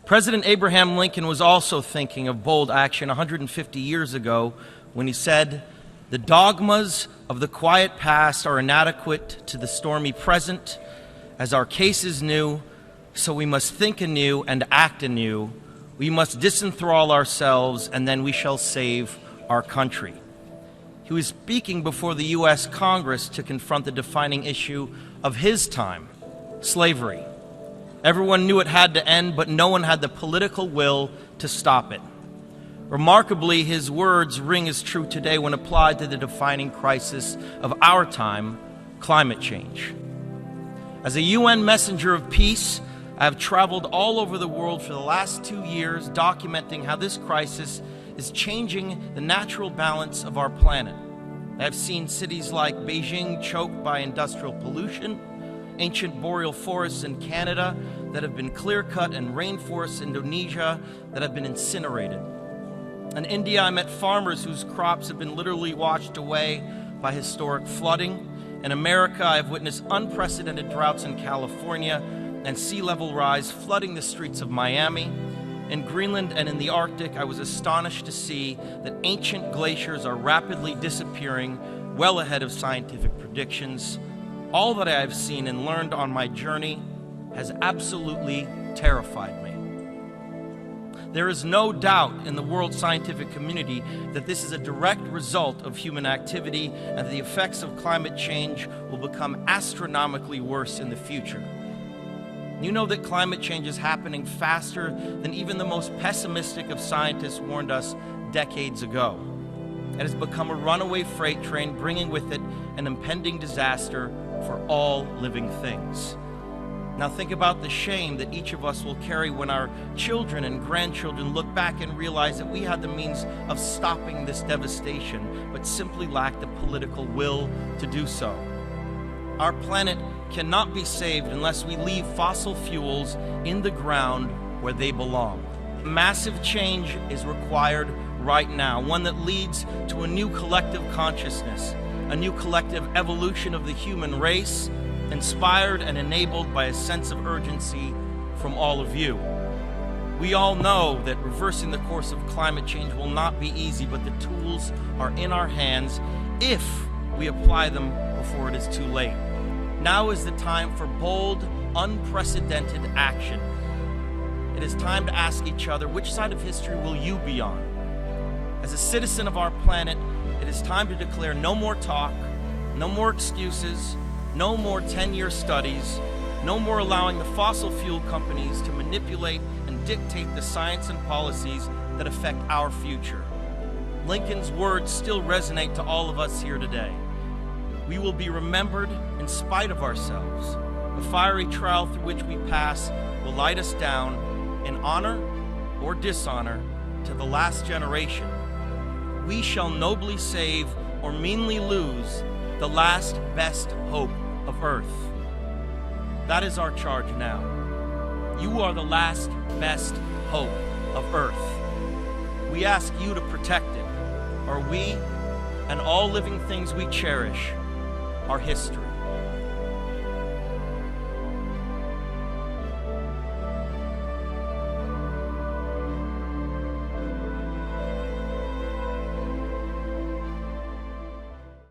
President Abraham Lincoln was also thinking of bold action 150 years ago when he said, "The dogmas of the quiet past are inadequate to the stormy present. As our case is new, so we must think anew and act anew. We must disenthrall ourselves, and then we shall save our country." He was speaking before the U.S. Congress to confront the defining issue of his time, slavery. Everyone knew it had to end, but no one had the political will to stop it. Remarkably, his words ring as true today when applied to the defining crisis of our time, climate change. As a UN messenger of peace, I have traveled all over the world for the last 2 years documenting how this crisis is changing the natural balance of our planet. I have seen cities like Beijing choked by industrial pollution, ancient boreal forests in Canada that have been clear-cut, and rainforests in Indonesia that have been incinerated. In India, I met farmers whose crops have been literally washed away by historic flooding. In America, I have witnessed unprecedented droughts in California and sea level rise flooding the streets of Miami. In Greenland and in the Arctic, I was astonished to see that ancient glaciers are rapidly disappearing, well ahead of scientific predictions. All that I have seen and learned on my journey has absolutely terrified me. There is no doubt in the world scientific community that this is a direct result of human activity and that the effects of climate change will become astronomically worse in the future. You know that climate change is happening faster than even the most pessimistic of scientists warned us decades ago. It has become a runaway freight train, bringing with it an impending disaster for all living things. Now think about the shame that each of us will carry when our children and grandchildren look back and realize that we had the means of stopping this devastation, but simply lacked the political will to do so. Our planet cannot be saved unless we leave fossil fuels in the ground where they belong. Massive change is required right now, one that leads to a new collective consciousness, a new collective evolution of the human race, inspired and enabled by a sense of urgency from all of you. We all know that reversing the course of climate change will not be easy, but the tools are in our hands if we apply them before it is too late. Now is the time for bold, unprecedented action. It is time to ask each other, which side of history will you be on? As a citizen of our planet, it is time to declare no more talk, no more excuses, no more 10-year studies, no more allowing the fossil fuel companies to manipulate and dictate the science and policies that affect our future. Lincoln's words still resonate to all of us here today. We will be remembered in spite of ourselves. The fiery trial through which we pass will light us down in honor or dishonor to the last generation. We shall nobly save or meanly lose the last best hope of Earth. That is our charge now. You are the last best hope of Earth. We ask you to protect it, or we and all living things we cherish are history.